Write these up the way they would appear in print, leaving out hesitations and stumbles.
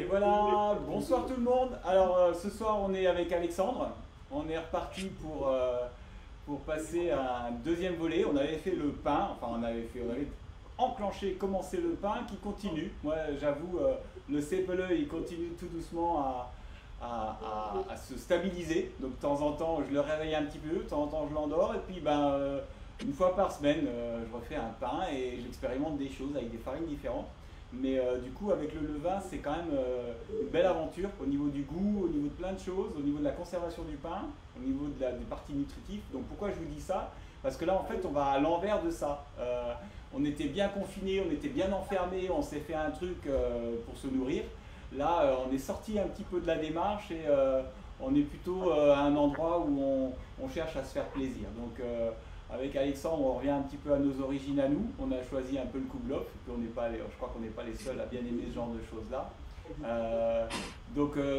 Voilà, bonsoir tout le monde. Alors ce soir on est avec Alexandre. On est reparti pour passer à un deuxième volet. On avait fait le pain, enfin on avait enclenché, commencé le pain qui continue. Moi j'avoue, le CPLE il continue tout doucement à se stabiliser. Donc de temps en temps je le réveille un petit peu, de temps en temps je l'endors. Et puis une fois par semaine je refais un pain et j'expérimente des choses avec des farines différentes. Mais du coup, avec le levain, c'est quand même une belle aventure au niveau du goût, au niveau de plein de choses, au niveau de la conservation du pain, au niveau des parties nutritives. Donc pourquoi je vous dis ça? Parce que là, en fait, on va à l'envers de ça. On était bien confinés, on était bien enfermés, on s'est fait un truc pour se nourrir. Là, on est sorti un petit peu de la démarche et on est plutôt à un endroit où on cherche à se faire plaisir. Donc, avec Alexandre, on revient un petit peu à nos origines à nous. On a choisi un peu le Kouglof, puis je crois qu'on n'est pas les seuls à bien aimer ce genre de choses-là.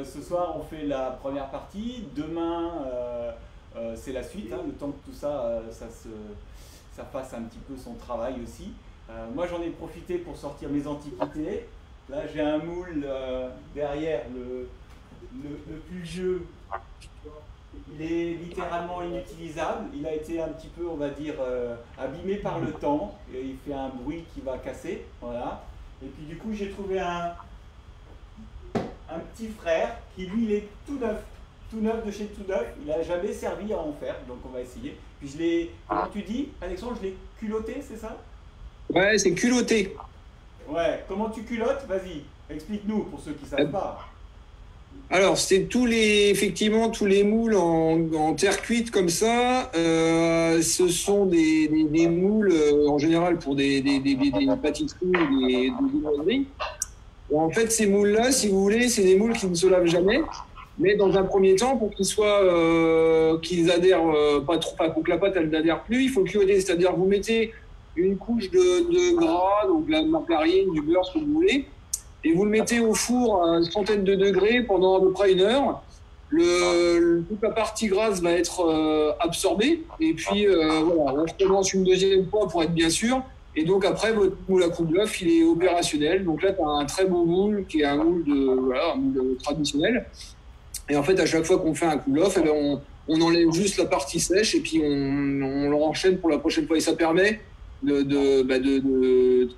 Ce soir, on fait la première partie. Demain, c'est la suite, hein, le temps que tout ça, ça fasse un petit peu son travail aussi. Moi, j'en ai profité pour sortir mes antiquités. Là, j'ai un moule derrière, le plus vieux. Il est littéralement inutilisable, il a été un petit peu, on va dire, abîmé par le temps, et il fait un bruit qui va casser, voilà. Et puis du coup, j'ai trouvé un petit frère qui, lui, il est tout neuf de chez tout neuf, il n'a jamais servi à en faire, donc on va essayer. Puis je l'ai, comment tu dis, Alexandre, je l'ai culotté, c'est ça? Ouais, c'est culotté. Ouais, comment tu culottes? Vas-y, explique-nous pour ceux qui ne savent pas. Alors, c'est effectivement, tous les moules en terre cuite comme ça. Ce sont des moules, en général, pour des pâtisseries ou des viennoiseries. En fait, ces moules-là, si vous voulez, c'est des moules qui ne se lavent jamais. Mais dans un premier temps, pour qu'ils adhèrent pas trop, pour que la pâte, elle n'adhère plus, il faut culotter. C'est-à-dire, vous mettez une couche de gras, donc de la margarine, du beurre, ce que vous voulez. Et vous le mettez au four à une centaine de degrés pendant à peu près 1 heure. Toute la partie grasse va être absorbée. Et puis, voilà, on recommence une deuxième fois pour être bien sûr. Et donc, après, votre moule à Kouglof, il est opérationnel. Donc là, tu as un très beau moule qui est un moule traditionnel. Et en fait, à chaque fois qu'on fait un Kouglof, eh ben, on enlève juste la partie sèche et puis on le renchaîne pour la prochaine fois. Et ça permet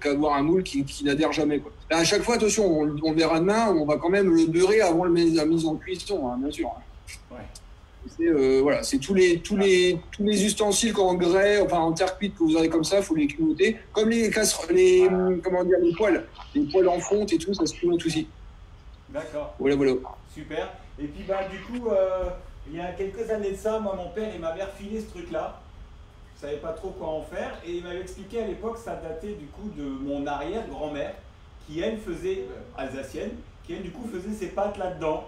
d'avoir un moule qui n'adhère jamais, quoi. Là, à chaque fois, attention, on verra demain, on va quand même le beurrer avant la mise en cuisson, hein, bien sûr. Ouais. Voilà, c'est tous les ustensiles en grès, enfin en terre cuite que vous avez comme ça, il faut les culotter. Comme les casseroles, les poêles en fonte et tout, ça se culotte aussi. D'accord. Voilà. Super. Et puis du coup, il y a quelques années de ça, moi mon père il m'avait refilé ce truc-là. Je savais pas trop quoi en faire et il m'avait expliqué à l'époque, ça datait du coup de mon arrière-grand-mère qui elle faisait, alsacienne, qui elle du coup faisait ses pâtes là-dedans.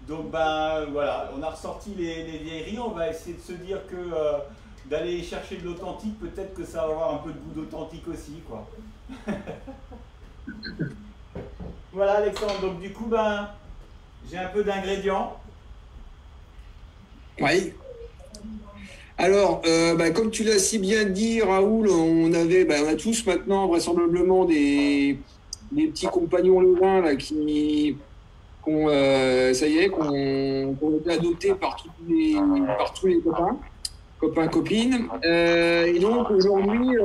Donc voilà, on a ressorti les vieilleries, on va essayer de se dire que d'aller chercher de l'authentique, peut-être que ça va avoir un peu de goût d'authentique aussi, quoi. Voilà Alexandre, donc du coup j'ai un peu d'ingrédients. Oui. Alors, comme tu l'as si bien dit, Raoul, on a tous maintenant vraisemblablement des petits compagnons levains là, ça y est, qu'on été adoptés par tous les copains, copines. Et donc aujourd'hui,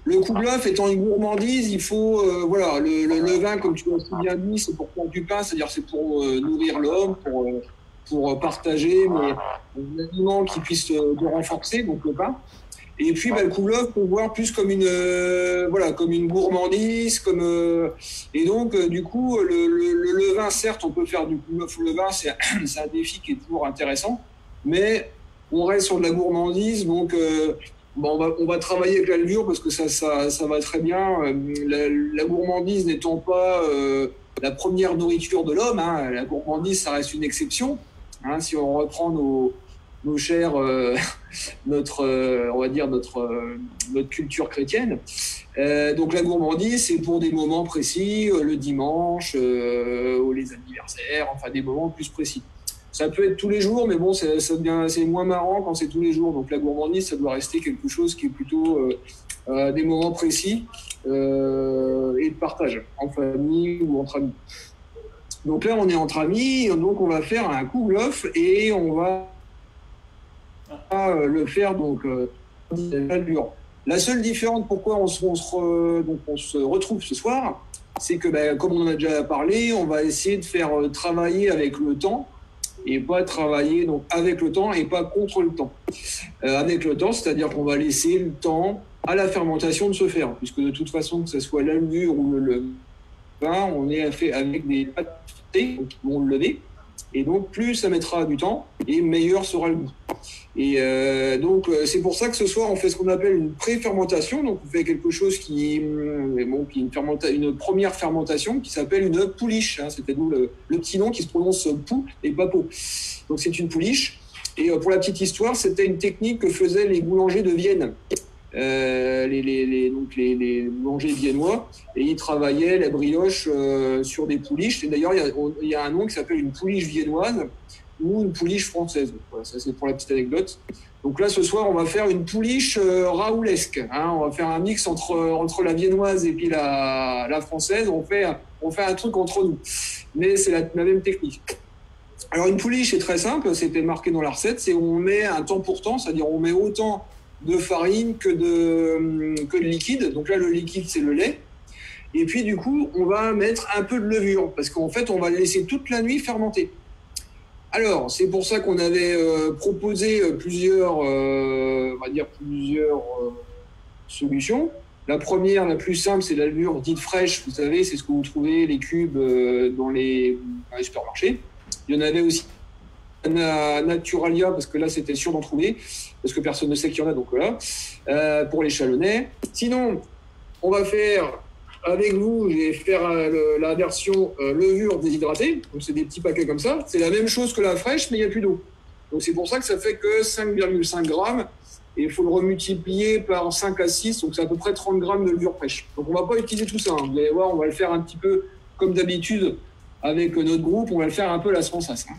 le Kouglof étant une gourmandise, il faut, le levain, comme tu l'as si bien dit, c'est pour faire du pain, c'est-à-dire c'est pour nourrir l'homme, pour partager, mais un aliment qui puisse te renforcer, donc le pain. Et puis le Kouglof, on peut voir plus comme une gourmandise, et donc du coup le levain, certes, on peut faire du Kouglof au levain, c'est un défi qui est toujours intéressant, mais on reste sur de la gourmandise, donc on va travailler avec la levure parce que ça va très bien. La gourmandise n'étant pas la première nourriture de l'homme, hein, la gourmandise, ça reste une exception. Hein, si on reprend nos chers, on va dire notre culture chrétienne. Donc la gourmandise, c'est pour des moments précis, le dimanche, ou les anniversaires, enfin des moments plus précis. Ça peut être tous les jours, mais bon, c'est moins marrant quand c'est tous les jours. Donc la gourmandise, ça doit rester quelque chose qui est plutôt des moments précis. et de partage en famille ou entre amis. Donc là, on est entre amis, donc on va faire un couglof et on va le faire donc la seule différence pourquoi on se retrouve ce soir, c'est que comme on en a déjà parlé, on va essayer de faire travailler avec le temps et pas travailler donc avec le temps et pas contre le temps. Avec le temps, c'est-à-dire qu'on va laisser le temps à la fermentation de se faire, puisque de toute façon, que ce soit la levure ou le vin, on est fait avec des pâtes qui vont le lever. Et donc, plus ça mettra du temps, et meilleur sera le goût. Et donc, c'est pour ça que ce soir, on fait ce qu'on appelle une pré-fermentation. Donc, on fait quelque chose qui est une première fermentation qui s'appelle une pouliche. Hein. C'était nous le petit nom qui se prononce pou et pas pot. Donc, c'est une pouliche. Et pour la petite histoire, c'était une technique que faisaient les boulangers de Vienne. Les boulangers viennois, et ils travaillaient la brioche sur des pouliches. Et d'ailleurs, il y a un nom qui s'appelle une pouliche viennoise ou une pouliche française. Voilà, ça c'est pour la petite anecdote. Donc là, ce soir, on va faire une pouliche raoulesque. Hein. On va faire un mix entre la viennoise et puis la française. On fait un truc entre nous. Mais c'est la même technique. Alors, une pouliche, c'est très simple. C'était marqué dans la recette. C'est on met un temps pour temps, c'est-à-dire on met autant de farine que de liquide. Donc là, le liquide, c'est le lait. Et puis, du coup, on va mettre un peu de levure parce qu'en fait, on va le laisser toute la nuit fermenter. Alors, c'est pour ça qu'on avait proposé plusieurs solutions. La première, la plus simple, c'est la levure dite fraîche. Vous savez, c'est ce que vous trouvez, les cubes dans les supermarchés. Il y en avait aussi Naturalia, parce que là, c'était sûr d'en trouver, parce que personne ne sait qu'il y en a, donc voilà, pour les Chalonnais. Sinon, on va faire, avec vous, je vais faire la version levure déshydratée, donc c'est des petits paquets comme ça. C'est la même chose que la fraîche, mais il n'y a plus d'eau. Donc c'est pour ça que ça fait que 5,5 grammes, et il faut le remultiplier par 5 à 6, donc c'est à peu près 30 grammes de levure fraîche. Donc on ne va pas utiliser tout ça, hein. Vous allez voir, on va le faire un petit peu comme d'habitude avec notre groupe, on va le faire un peu à la Sansace. Hein.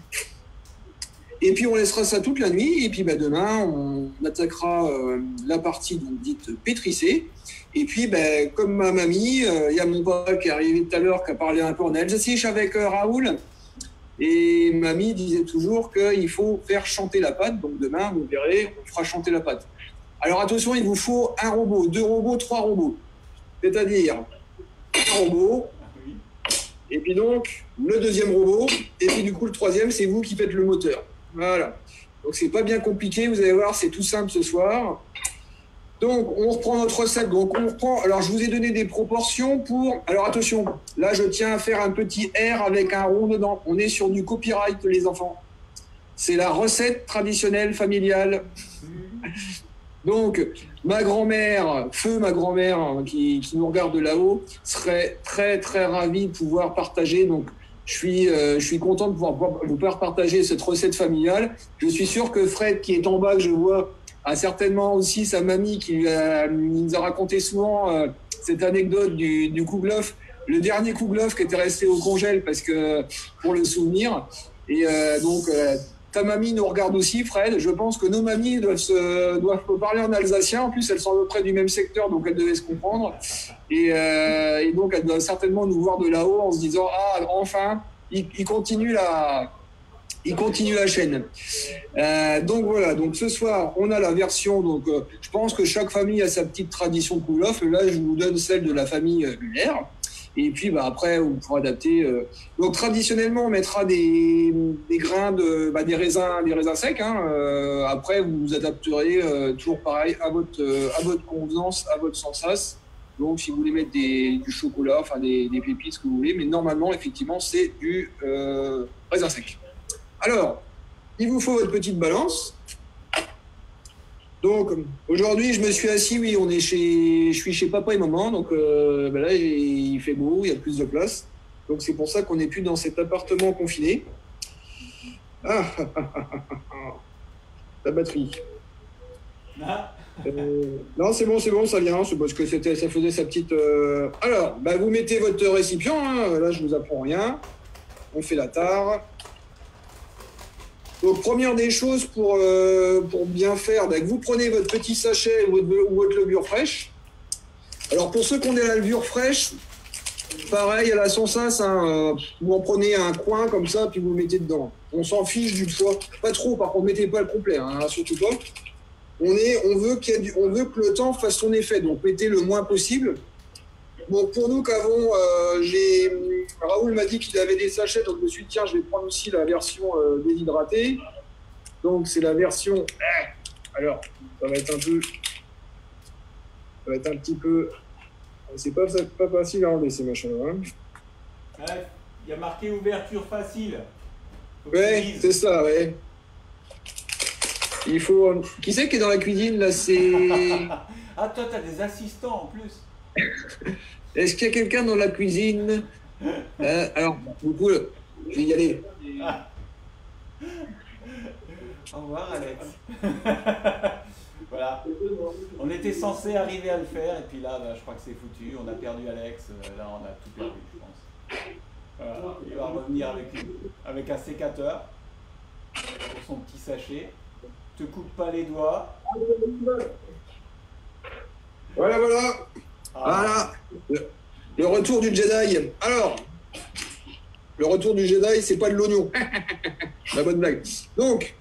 Et puis on laissera ça toute la nuit, et puis demain on attaquera la partie donc, dite pétrissée. Et puis comme ma mamie, il y a mon papa qui est arrivé tout à l'heure, qui a parlé un peu en alsacien avec Raoul, et mamie disait toujours qu'il faut faire chanter la pâte, donc demain vous verrez, on fera chanter la pâte. Alors attention, il vous faut un robot, 2 robots, 3 robots, c'est-à-dire un robot, et puis donc le deuxième robot, et puis du coup le troisième, c'est vous qui faites le moteur. Voilà. Donc c'est pas bien compliqué, vous allez voir, c'est tout simple ce soir. Donc on reprend notre recette. Donc on reprend. Alors je vous ai donné des proportions pour. Alors attention, là je tiens à faire un petit R avec un rond dedans. On est sur du copyright, les enfants. C'est la recette traditionnelle familiale. Donc ma grand-mère, ma grand-mère qui nous regarde de là-haut, serait très très ravie de pouvoir partager. Donc je suis content de pouvoir partager cette recette familiale. Je suis sûr que Fred, qui est en bas, que je vois, a certainement aussi sa mamie qui nous a raconté souvent cette anecdote du kouglof, le dernier kouglof qui était resté au congèle parce que pour le souvenir. Et donc ta mamie nous regarde aussi, Fred. Je pense que nos mamies doivent parler en alsacien. En plus, elles sont à peu près du même secteur, donc elles devaient se comprendre. Et donc, elles doivent certainement nous voir de là-haut en se disant « Ah, enfin, il continue la chaîne. » Donc voilà, donc ce soir, on a la version. Donc, je pense que chaque famille a sa petite tradition de kouglof. Là, je vous donne celle de la famille Muller. Et puis après, on pourra adapter. Donc traditionnellement, on mettra des grains des raisins secs. Hein. Après, vous vous adapterez toujours pareil à votre convenance, à votre sensation. Donc, si vous voulez mettre du chocolat, enfin des pépites, ce que vous voulez, mais normalement, effectivement, c'est du raisin sec. Alors, il vous faut votre petite balance. Donc, aujourd'hui, je me suis assis, oui, je suis chez papa et maman, donc là, il fait beau, il y a plus de place. Donc, c'est pour ça qu'on n'est plus dans cet appartement confiné. La batterie. Non, c'est bon, ça vient, c'est parce que ça faisait sa petite... Alors, vous mettez votre récipient, hein, là, je vous apprends rien. On fait la tare. Donc, première des choses pour bien faire, vous prenez votre petit sachet ou votre levure fraîche. Alors pour ceux qui ont des levures fraîches, pareil à la sans sas, hein, vous en prenez un coin comme ça, puis vous le mettez dedans. On s'en fiche du foie. Pas trop, par contre, mettez pas le complet, hein, surtout pas. On veut que le temps fasse son effet, donc mettez le moins possible. Bon, pour nous qu'avons, Raoul m'a dit qu'il avait des sachets, donc je me suis dit, tiens, je vais prendre aussi la version déshydratée. Donc c'est la version. Alors, ça va être un petit peu. C'est pas facile à enlever ces machins-là. Ouais, il y a marqué ouverture facile. Ouais, c'est ça, ouais. Il faut. Qui c'est qui est dans la cuisine là? C'est. Ah, toi, t'as des assistants en plus. Est-ce qu'il y a quelqu'un dans la cuisine? Alors, du coup, je vais y aller. Au revoir, Alex. Voilà. On était censé arriver à le faire, et puis là, bah, je crois que c'est foutu. On a perdu Alex. Là, on a tout perdu, je pense. Voilà. Il va revenir avec un sécateur pour son petit sachet. Te coupe pas les doigts. Voilà. Voilà. Le retour du Jedi. Alors, le retour du Jedi, c'est pas de l'oignon. La bonne blague. Donc,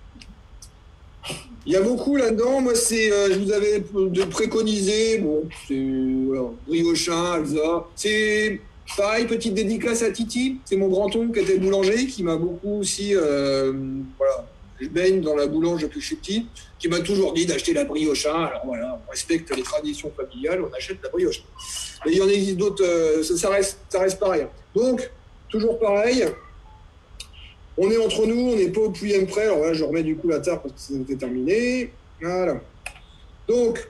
il y a beaucoup là-dedans. Moi, je vous avais préconisé. Bon, c'est voilà, briochin, Alsa. C'est pareil, petite dédicace à Titi. C'est mon grand-oncle qui était boulanger, qui m'a beaucoup aussi. Voilà, je baigne dans la boulange depuis que je suis petit, qui m'a toujours dit d'acheter la briochin. Alors voilà, on respecte les traditions familiales, on achète la brioche. Mais il y en existe d'autres. Ça reste pareil. Donc, toujours pareil. On est entre nous, on n'est pas au puits près. Alors là, je remets du coup la tarte parce que c'était terminé. Voilà. Donc,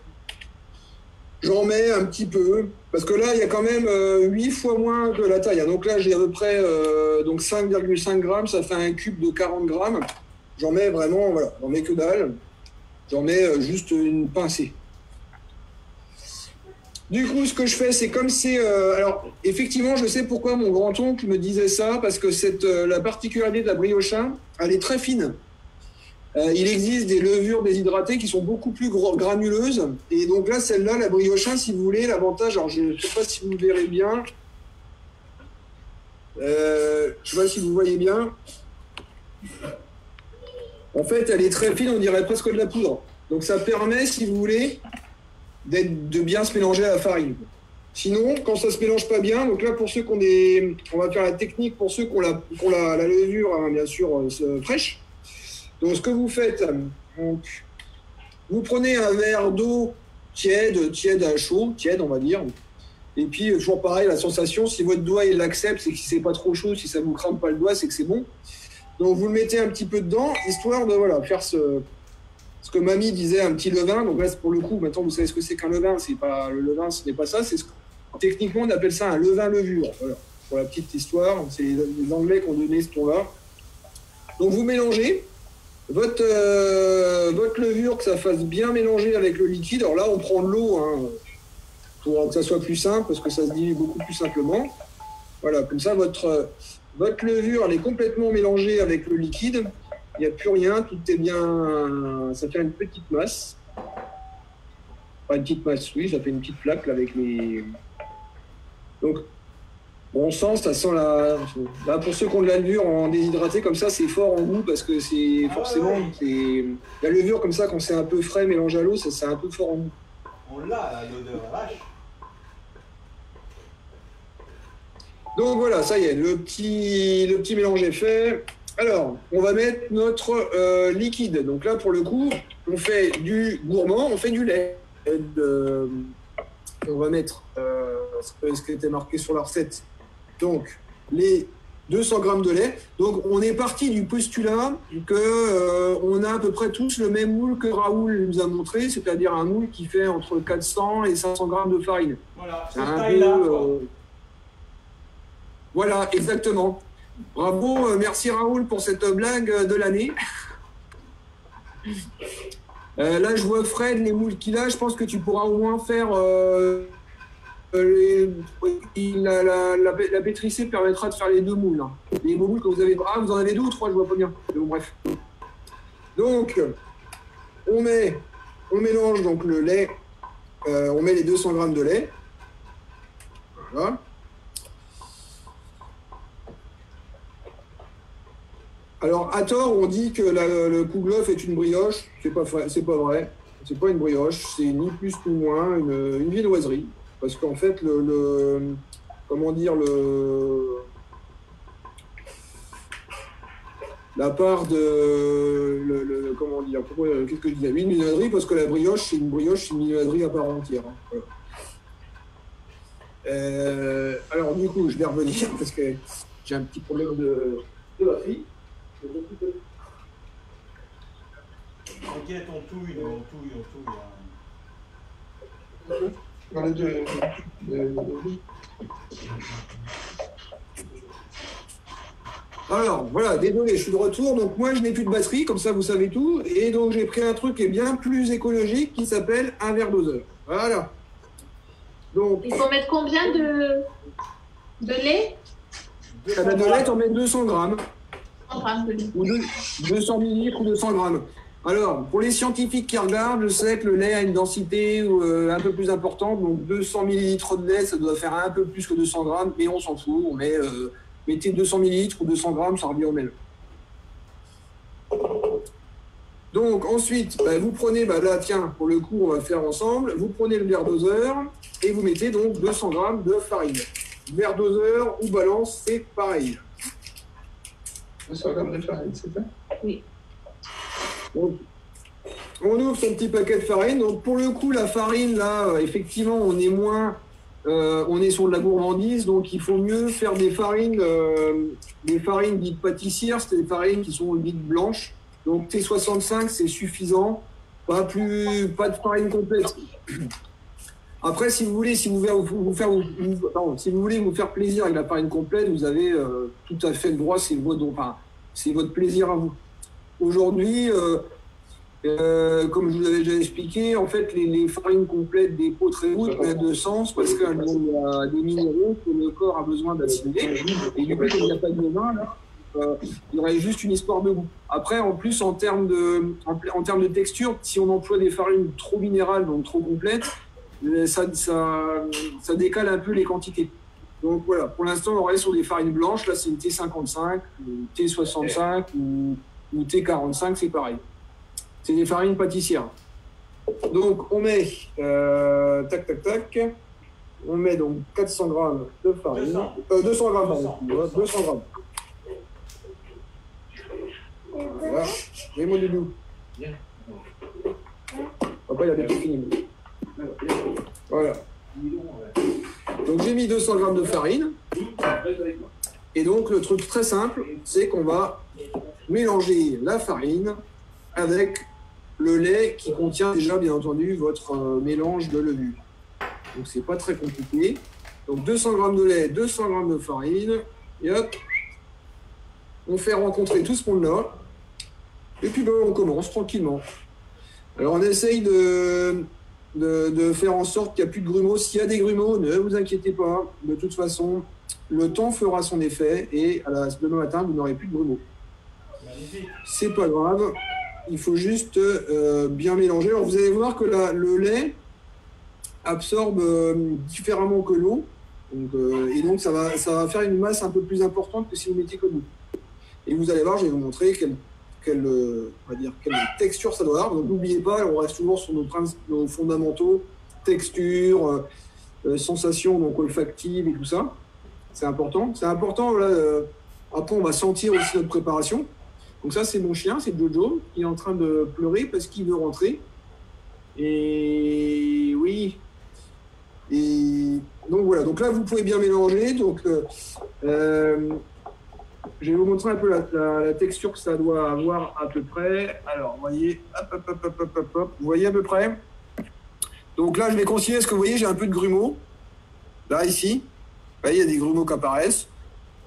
j'en mets un petit peu. Parce que là, il y a quand même 8 fois moins que la taille. Donc là, j'ai à peu près 5,5 grammes. Ça fait un cube de 40 grammes. J'en mets vraiment, voilà. J'en mets que dalle. J'en mets juste une pincée. Du coup, ce que je fais, c'est comme c'est... alors, effectivement, je sais pourquoi mon grand-oncle me disait ça, parce que la particularité de la briochin, elle est très fine. Il existe des levures déshydratées qui sont beaucoup plus granuleuses. Et donc là, celle-là, la briochin, si vous voulez, l'avantage... Alors, je ne sais pas si vous verrez bien. Je ne sais pas si vous voyez bien. En fait, elle est très fine, on dirait presque de la poudre. Donc, ça permet, si vous voulez... de bien se mélanger à la farine. Sinon, quand ça se mélange pas bien, donc là pour ceux qui ont des... On va faire la technique pour ceux qui ont la levure, hein, bien sûr, fraîche. Donc ce que vous faites, donc, vous prenez un verre d'eau tiède à chaud, tiède on va dire. Et puis toujours pareil, la sensation, si votre doigt il l'accepte, c'est que c'est pas trop chaud, si ça vous crame pas le doigt, c'est que c'est bon. Donc vous le mettez un petit peu dedans, histoire de voilà, faire ce que mamie disait, un petit levain. Donc là, pour le coup, maintenant vous savez ce que c'est qu'un levain. C'est pas le levain, ce n'est pas ça. Techniquement, on appelle ça un levain-levure. Voilà. Pour la petite histoire, c'est les Anglais qui ont donné ce nom-là. Donc vous mélangez votre levure, que ça fasse bien mélanger avec le liquide. Alors là, on prend de l'eau hein, pour que ça soit plus simple, parce que ça se dilue beaucoup plus simplement. Voilà, comme ça, votre levure, elle est complètement mélangée avec le liquide. Il n'y a plus rien, tout est bien. Ça fait une petite masse. Pas une petite masse, oui, ça fait une petite flaque là, avec les. Donc, bon sang, ça sent la. Là, pour ceux qui ont de la levure en déshydraté, comme ça, c'est fort en goût parce que c'est forcément. C'est... La levure, comme ça, quand c'est un peu frais mélangé à l'eau, ça, c'est un peu fort en goût. On l'a, l'odeur vache. Donc voilà, ça y est, le petit mélange est fait. Alors, on va mettre notre liquide. Donc là, pour le coup, on fait du gourmand, on fait du lait. On va mettre ce qui était marqué sur la recette. Donc, les 200 grammes de lait. Donc, on est parti du postulat qu'on a à peu près tous le même moule que Raoul nous a montré, c'est-à-dire un moule qui fait entre 400 et 500 grammes de farine. Voilà, c'est taille-là. Voilà, exactement. Bravo, merci Raoul pour cette blague de l'année. Là, je vois Fred, les moules qu'il a, je pense que tu pourras au moins faire... la pétrissée permettra de faire les deux moules. Hein. Les moules que vous avez... Ah, vous en avez deux ou trois, je vois pas bien. Bon, bref. Donc, on mélange donc le lait, on met les 200 grammes de lait. Voilà. Alors, à tort, on dit que le kouglof est une brioche. C'est pas vrai. C'est pas une brioche. C'est ni plus ni moins une viennoiserie. Parce qu'en fait, comment dire, la part de, comment dire, qu'est-ce que je disais, une viennoiserie, parce que la brioche, c'est une viennoiserie à part entière. Voilà. Alors, du coup, je vais revenir parce que j'ai un petit problème de batterie. T'inquiète, on touille. Dans les deux. Alors, voilà, désolé, je suis de retour. Donc, moi, je n'ai plus de batterie, comme ça, vous savez tout. Et donc, j'ai pris un truc qui est bien plus écologique qui s'appelle un verre doseur. Voilà. Donc, il faut mettre combien de lait? De lait, on met 200 grammes. 100 grammes de lait. Ou 200 millilitres ou 200 grammes. Alors, pour les scientifiques qui regardent, je sais que le lait a une densité un peu plus importante. Donc, 200 millilitres de lait, ça doit faire un peu plus que 200 grammes. Mais on s'en fout. On met, mettez 200 millilitres ou 200 grammes, ça revient au même. Donc, ensuite, vous prenez, là, tiens, pour le coup, on va faire ensemble. Vous prenez le verre doseur et vous mettez donc 200 grammes de farine. Verre doseur ou balance, c'est pareil. 200 grammes de farine, c'est ça? Oui. Donc, on ouvre son petit paquet de farine. Donc, pour le coup, la farine, là, effectivement, on est moins... on est sur de la gourmandise, donc il faut mieux faire des farines dites pâtissières, c'est des farines qui sont dites blanches. Donc T65, c'est suffisant. Pas de farine complète. Après, si vous voulez vous faire plaisir avec la farine complète, vous avez tout à fait le droit, c'est votre plaisir à vous. Aujourd'hui, comme je vous avais déjà expliqué, en fait, les farines complètes des pots très rouges prennent de sens parce qu'il y a des minéraux que le corps a besoin d'assimiler. Et du coup, comme il n'y a pas de levain, là, il y aurait juste une histoire de goût. Après, en plus, en termes de texture, si on emploie des farines trop minérales, donc trop complètes, ça décale un peu les quantités. Donc voilà, pour l'instant, on reste sur des farines blanches. Là, c'est une T55, une T65 ou T45, c'est pareil. C'est des farines pâtissières. Donc, on met, on met donc 400 grammes de farine. 200 grammes, pardon. 200 grammes. Voilà. Mets-moi du doux. Après, il a bien fini. Voilà. Donc, j'ai mis 200 grammes de farine. Et donc, le truc très simple, c'est qu'on va mélanger la farine avec le lait qui contient déjà, bien entendu, votre mélange de levure. Donc, c'est pas très compliqué. Donc, 200 grammes de lait, 200 grammes de farine. Et hop, on fait rencontrer tout ce monde-là. Et puis, on commence tranquillement. Alors, on essaye de faire en sorte qu'il n'y a plus de grumeaux. S'il y a des grumeaux, ne vous inquiétez pas. De toute façon, le temps fera son effet et demain matin, vous n'aurez plus de grumeaux. C'est pas grave. Il faut juste bien mélanger. Alors, vous allez voir que le lait absorbe différemment que l'eau. Et donc, ça va faire une masse un peu plus importante que si vous mettiez que l'eau. Et vous allez voir, je vais vous montrer quelle texture ça doit avoir. Donc, n'oubliez pas, on reste toujours sur nos fondamentaux, texture, sensation donc olfactive et tout ça. C'est important. C'est important. Là, après, on va sentir aussi notre préparation. Donc ça, c'est mon chien, c'est Jojo, qui est en train de pleurer parce qu'il veut rentrer. Et oui. Et donc voilà. Donc là, vous pouvez bien mélanger. Donc, je vais vous montrer un peu la texture que ça doit avoir à peu près. Alors, vous voyez, hop. Vous voyez à peu près. Donc là, je vais considérer ce que vous voyez, j'ai un peu de grumeaux. Là, ici. Vous voyez, il y a des grumeaux qui apparaissent.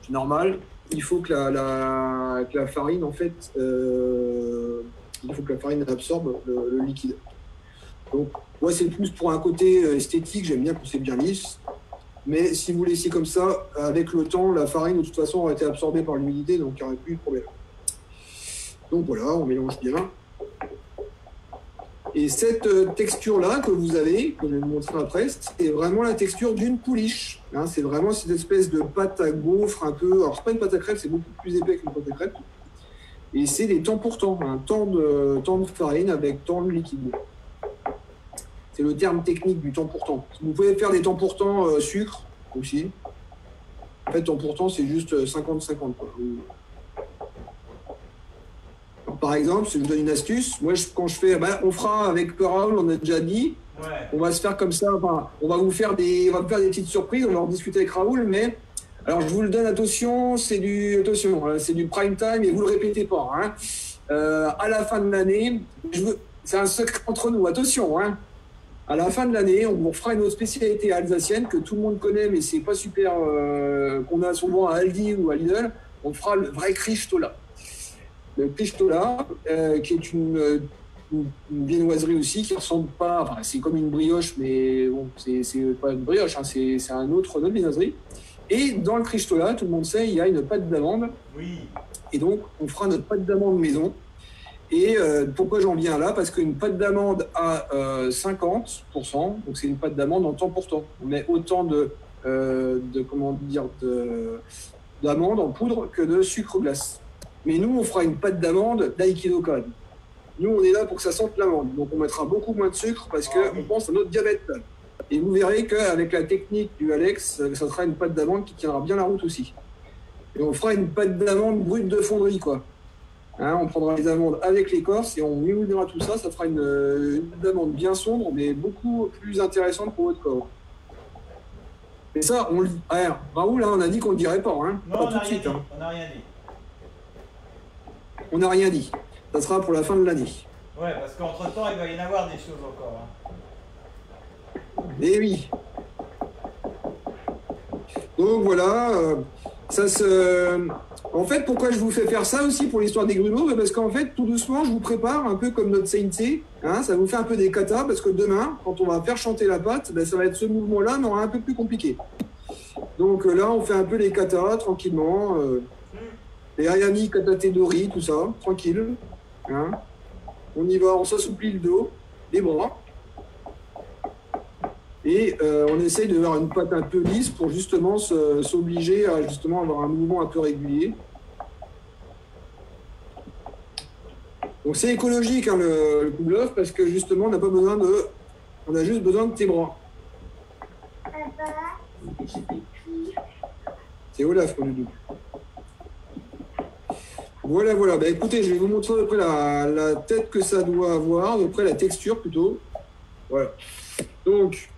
C'est normal. Il faut que la farine, en fait, absorbe le liquide. Donc, moi, c'est plus pour un côté esthétique. J'aime bien quand c'est bien lisse. Mais si vous laissiez comme ça, avec le temps, la farine, de toute façon, aurait été absorbée par l'humidité, donc il n'y aurait plus de problème. Donc voilà, on mélange bien. Et cette texture-là que vous avez, que je vais vous montrer après, c'est vraiment la texture d'une pouliche. Hein, c'est vraiment cette espèce de pâte à gaufre un peu. Alors, c'est pas une pâte à crêpes, c'est beaucoup plus épais qu'une pâte à crêpes. Et c'est des temps pour temps, un temps de farine avec temps de liquide. C'est le terme technique du temps pour temps. Vous pouvez faire des temps pour temps sucre aussi. En fait, temps pour temps, c'est juste 50-50. Par exemple, si je vous donne une astuce, moi, quand je fais, on fera avec Raoul, on a déjà dit, on va se faire comme ça, enfin, on va faire des petites surprises, on va en discuter avec Raoul, mais alors je vous le donne, attention, c'est du prime time et vous le répétez pas. Hein. À la fin de l'année, c'est un secret entre nous, attention. Hein. À la fin de l'année, on vous fera une autre spécialité alsacienne que tout le monde connaît, mais c'est pas super, qu'on a souvent à Aldi ou à Lidl. On fera le vrai Christola. Le Christola, qui est une viennoiserie aussi, qui ressemble pas, enfin, c'est comme une brioche, mais bon, c'est pas une brioche, hein, c'est une autre viennoiserie. Et dans le Christola, tout le monde sait, il y a une pâte d'amande. Oui. Et donc, on fera notre pâte d'amande maison. Et pourquoi j'en viens là? Parce qu'une pâte d'amande à 50%, donc c'est une pâte d'amande en temps pour temps. On met autant d'amandes en poudre que de sucre glace. Mais nous, on fera une pâte d'amande d'Aikido Kan. Nous, on est là pour que ça sente l'amande. Donc, on mettra beaucoup moins de sucre parce qu'on pense à notre diabète. Et vous verrez qu'avec la technique du Alex, ça sera une pâte d'amande qui tiendra bien la route aussi. Et on fera une pâte d'amande brute de fonderie, quoi. Hein, on prendra les amandes avec l'écorce et on moulera tout ça. Ça fera une amande bien sombre, mais beaucoup plus intéressante pour votre corps. Et ça, on le dit. Ah, Raoul, on a dit qu'on ne le dirait pas. Hein. Non, pas on tout n'a de rien suite. dit. Hein. On n'a rien dit. On n'a rien dit. Ça sera pour la fin de l'année. Ouais, parce qu'entre-temps, il va y en avoir des choses encore. Hein. Eh oui. Donc voilà, En fait, pourquoi je vous fais faire ça aussi pour l'histoire des grumeaux? Parce qu'en fait, tout doucement, je vous prépare un peu comme notre sensei. Hein, ça vous fait un peu des katas, parce que demain, quand on va faire chanter la pâte, ça va être ce mouvement-là, mais un peu plus compliqué. Donc là, on fait un peu les katas, tranquillement. Les ayami, katate dori, tout ça, tranquille. Hein. On y va, on s'assouplit le dos, les bras. Et on essaye de faire une pâte un peu lisse pour justement s'obliger à justement avoir un mouvement un peu régulier. Donc c'est écologique hein, le Kouglof parce que justement on a juste besoin de tes bras. C'est Olaf qu'on lui dit. Voilà. Écoutez, je vais vous montrer à peu près la tête que ça doit avoir, à peu près la texture plutôt. Voilà. Donc,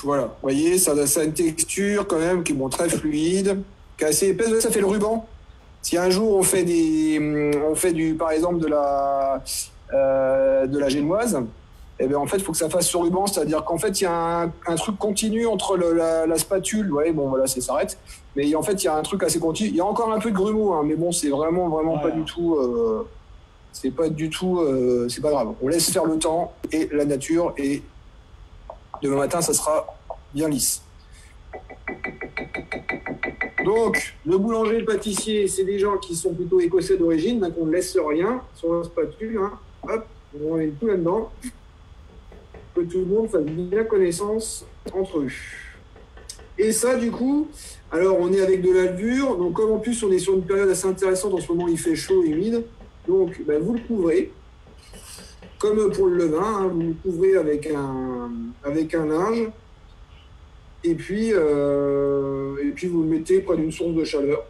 voilà. Vous voyez, ça a une texture quand même qui est très fluide, qui est assez épaisse. Ça fait le ruban. Si un jour on fait par exemple de la génoise, eh bien en fait, il faut que ça fasse ce ruban, c'est-à-dire qu'en fait, il y a un truc continu entre la spatule. Ouais, bon, voilà, ça s'arrête. Mais en fait, il y a un truc assez continu. Il y a encore un peu de grumeaux, hein, mais bon, c'est vraiment pas du tout. C'est pas grave. On laisse faire le temps et la nature, et demain matin, ça sera bien lisse. Donc, le boulanger et le pâtissier, c'est des gens qui sont plutôt écossais d'origine, donc on ne laisse rien sur la spatule. Hein. Hop, on met tout là-dedans. Que tout le monde fasse bien connaissance entre eux. Et ça, du coup, alors on est avec de la levure, donc comme en plus on est sur une période assez intéressante, en ce moment il fait chaud et humide, donc vous le couvrez, comme pour le levain, hein, vous le couvrez avec un linge, et puis vous le mettez près d'une source de chaleur,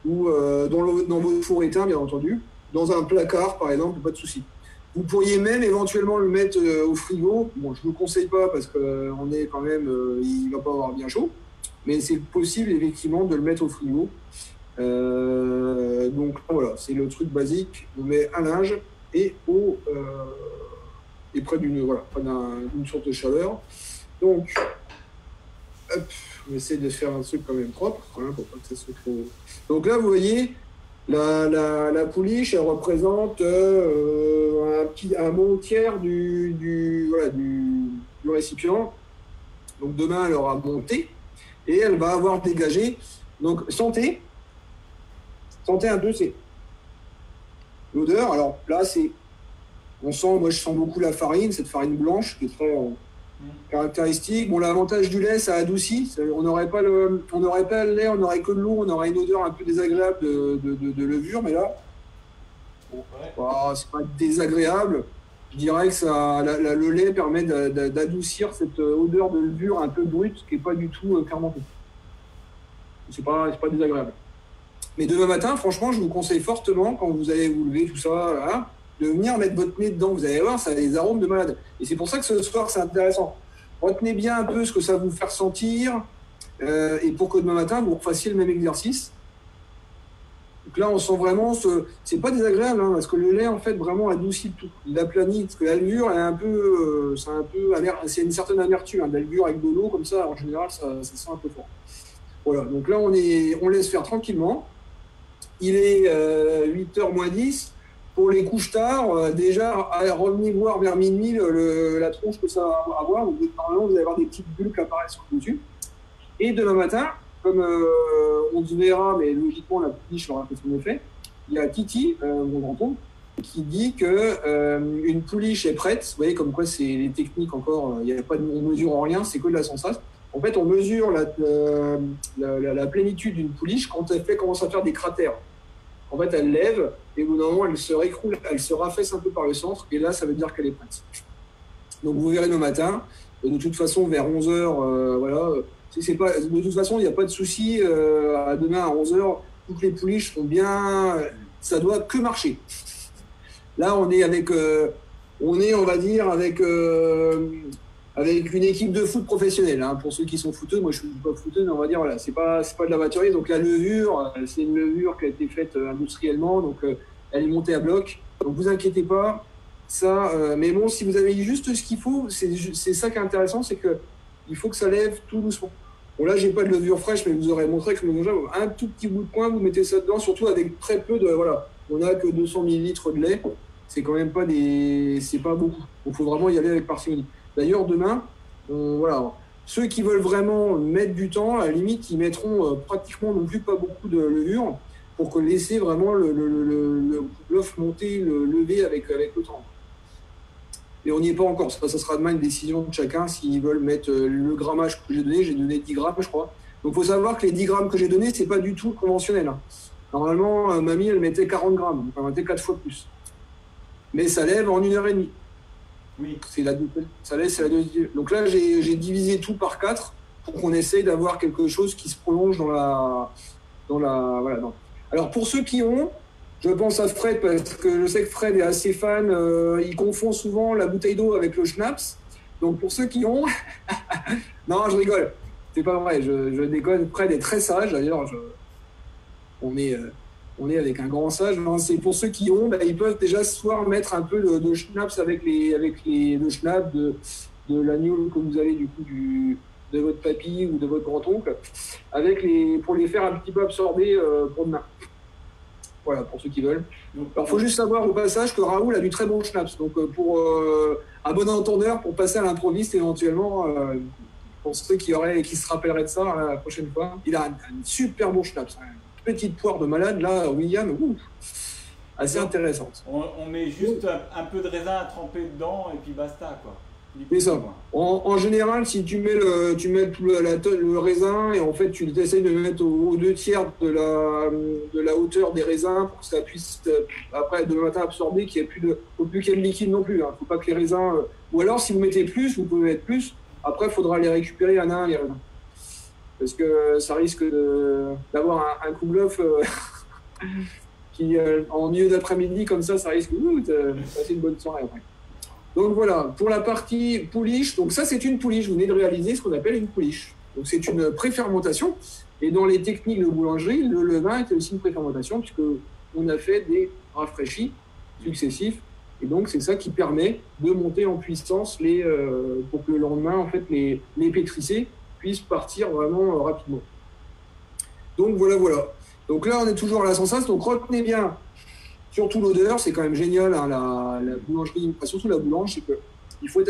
ou dans votre four éteint, bien entendu, dans un placard par exemple, pas de souci. Vous pourriez même éventuellement le mettre au frigo. Bon, je ne vous conseille pas parce qu'on est quand même, il ne va pas avoir bien chaud, mais c'est possible effectivement de le mettre au frigo. Donc voilà, c'est le truc basique. On met un linge et près d'une source de chaleur. Donc, hop, on essaie de faire un truc quand même propre, hein, pour pas que ça soit trop. Donc là, vous voyez. La pouliche, elle représente un bon tiers du récipient. Donc demain, elle aura monté et elle va avoir dégagé. Donc sentez un peu, c'est l'odeur. Alors là, c'est moi je sens beaucoup la farine, cette farine blanche qui est très caractéristique. Bon, l'avantage du lait, ça adoucit. On n'aurait pas le lait, on n'aurait que de l'eau, on aurait une odeur un peu désagréable de levure, mais là, bon, c'est pas désagréable. Je dirais que le lait permet d'adoucir cette odeur de levure un peu brute qui n'est pas du tout fermentée. C'est pas désagréable. Mais demain matin, franchement, je vous conseille fortement, quand vous allez vous lever, tout ça, là, de venir mettre votre nez dedans. Vous allez voir, ça a des arômes de malade. Et c'est pour ça que ce soir, c'est intéressant. Retenez bien un peu ce que ça va vous faire sentir et pour que demain matin, vous refassiez le même exercice. Donc là, on sent vraiment, c'est pas désagréable, hein, parce que le lait, en fait, vraiment adoucit tout. Il aplanit, parce que la levure, c'est une certaine amertume. Hein, de la levure avec de l'eau, comme ça, en général, ça sent un peu fort. Voilà, donc là, on laisse faire tranquillement. Il est 8h moins 10. Pour les couches tard, déjà, revenez voir vers minuit la tronche que ça va avoir. Normalement, vous allez avoir des petites bulles qui apparaissent sur le dessus. Et demain matin, comme on se verra, mais logiquement, la pouliche aura fait son effet, il y a Titi, mon grand-oncle, qui dit qu'une pouliche est prête. Vous voyez, comme quoi, c'est les techniques encore, il n'y a pas de mesure en rien, c'est que de la sensation. En fait, on mesure la plénitude d'une pouliche quand elle commence à faire des cratères. En fait, elle lève et au bout d'un moment, elle se récroule, elle se raffaisse un peu par le centre et là, ça veut dire qu'elle est prête. Donc, vous verrez le matin. De toute façon, vers 11h, voilà. De toute façon, il n'y a pas de souci. Demain, à 11h, toutes les pouliches sont bien. Ça doit que marcher. Là, on est, on va dire, avec une équipe de foot professionnelle. Hein. Pour ceux qui sont footeux, moi je ne suis pas footeux, mais on va dire, voilà, c'est pas de la voiture. Donc la levure, c'est une levure qui a été faite industriellement, donc elle est montée à bloc. Donc vous inquiétez pas. Ça, mais bon, si vous avez juste ce qu'il faut, c'est ça qui est intéressant, c'est qu'il faut que ça lève tout doucement. Bon là, j'ai pas de levure fraîche, mais je vous aurais montré que un tout petit bout de poing, vous mettez ça dedans, surtout avec très peu de, voilà, on n'a que 200 ml de lait. C'est quand même pas c'est pas beaucoup. Il faut vraiment y aller avec parcimonie. D'ailleurs, demain, voilà, ceux qui veulent vraiment mettre du temps, à la limite, ils mettront pratiquement non plus pas beaucoup de levure pour que laisser vraiment l'œuf monter, le lever avec le temps. Mais on n'y est pas encore. Ça sera demain une décision de chacun s'ils veulent mettre le grammage que j'ai donné. J'ai donné 10 grammes, je crois. Donc, il faut savoir que les 10 grammes que j'ai donnés, c'est pas du tout conventionnel. Hein. Normalement, mamie, elle mettait 40 grammes. Donc, elle mettait 4 fois plus. Mais ça lève en 1h30. Oui. Ça laisse la deuxième. Donc là, j'ai divisé tout par 4 pour qu'on essaye d'avoir quelque chose qui se prolonge voilà. Alors pour ceux qui ont, je pense à Fred parce que je sais que Fred est assez fan. Il confond souvent la bouteille d'eau avec le schnapps. Donc pour ceux qui ont, non, je rigole. C'est pas vrai. Je déconne. Fred est très sage d'ailleurs. On est avec un grand sage. C'est pour ceux qui ont, ils peuvent déjà ce soir mettre un peu de schnapps avec le schnapps de l'agneau que vous avez du coup de votre papy ou de votre grand-oncle, pour les faire un petit peu absorber pour demain. Voilà, pour ceux qui veulent. Alors, il faut juste savoir au passage que Raoul a du très bon schnapps. Donc, à bon entendeur, pour passer à l'improviste éventuellement, pour ceux qui se rappelleraient de ça la prochaine fois, il a un super bon schnapps. Petite poire de malade, là, William, assez intéressante. On met juste un peu de raisin à tremper dedans et puis basta, quoi. C'est ça. En général, si tu mets le raisin et en fait tu essayes de mettre aux 2/3 de la hauteur des raisins pour que ça puisse après demain matin absorber, qu'il n'y ait faut plus qu'il y ait de liquide non plus. Hein. Faut pas que les raisins. Ou alors si vous mettez plus, vous pouvez mettre plus. Après, il faudra les récupérer un à un les raisins. Parce que ça risque d'avoir un coup de bluff qui, en milieu d'après-midi, comme ça risque de passer une bonne soirée après. Donc voilà, pour la partie pouliche, donc ça c'est une pouliche, vous venez de réaliser ce qu'on appelle une pouliche. Donc c'est une préfermentation, et dans les techniques de boulangerie, le levain était aussi une préfermentation, puisqu'on a fait des rafraîchis successifs, et donc c'est ça qui permet de monter en puissance pour que le lendemain, en fait, les pétrissés puissent partir vraiment rapidement. Donc voilà. Donc là, on est toujours à la sensation. Donc retenez bien, surtout l'odeur, c'est quand même génial, hein, la boulangerie, surtout la boulange, c'est que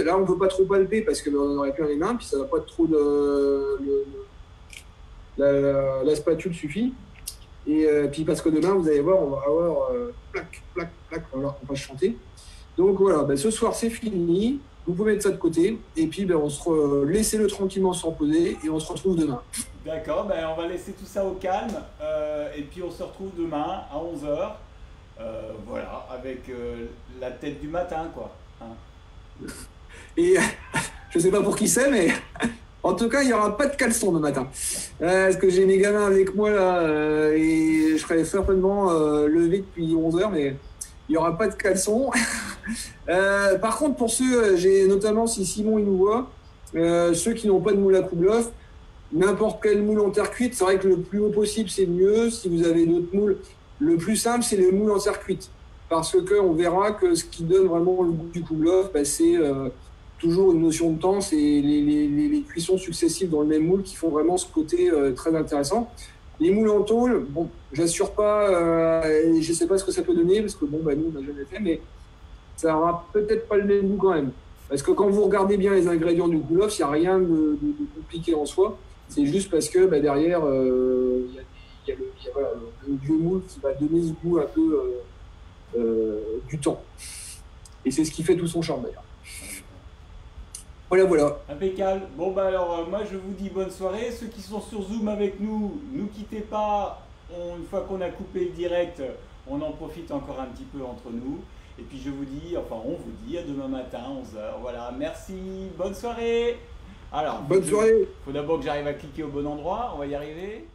là, on ne peut pas trop palper parce qu'on en aurait plein les mains, puis ça va pas trop la spatule suffit. Et puis parce que demain, vous allez voir, on va avoir plac, on va chanter. Donc voilà, ben, ce soir c'est fini. Vous pouvez mettre ça de côté. Et puis ben, laissez-le tranquillement se reposer et on se retrouve demain. D'accord, ben, on va laisser tout ça au calme. Et puis on se retrouve demain à 11 h. Voilà, avec la tête du matin, quoi. Hein. Et je ne sais pas pour qui c'est, mais en tout cas, il n'y aura pas de caleçon le matin. Parce que j'ai mes gamins avec moi là, et je serai certainement levé depuis 11 h, mais il n'y aura pas de caleçon. Par contre, pour ceux, j'ai notamment, si Simon il nous voit, ceux qui n'ont pas de moule à Kruglov, n'importe quel moule en terre cuite, c'est vrai que le plus haut possible, c'est mieux. Si vous avez d'autres moules, le plus simple, c'est les moules en terre cuite. Parce qu'on verra que ce qui donne vraiment le goût du Kruglov, bah, c'est toujours une notion de temps, c'est les cuissons successives dans le même moule qui font vraiment ce côté très intéressant. Les moules en tôle, bon, j'assure pas, je ne sais pas ce que ça peut donner, parce que bon, bah, nous, on n'a jamais fait, mais ça aura peut-être pas le même goût quand même. Parce que quand vous regardez bien les ingrédients du Kruglov, il n'y a rien de compliqué en soi. C'est juste parce que bah, derrière, il y a le vieux moule qui va donner ce goût un peu du temps. Et c'est ce qui fait tout son charme d'ailleurs. Voilà, voilà. Impeccable. Bon, bah alors, moi je vous dis bonne soirée. Ceux qui sont sur Zoom avec nous, ne quittez pas. Une fois qu'on a coupé le direct, on en profite encore un petit peu entre nous. Et puis je vous dis, enfin on vous dit à demain matin, 11 h. Voilà, merci, bonne soirée. Alors, Bonne soirée. Faut d'abord que j'arrive à cliquer au bon endroit, on va y arriver.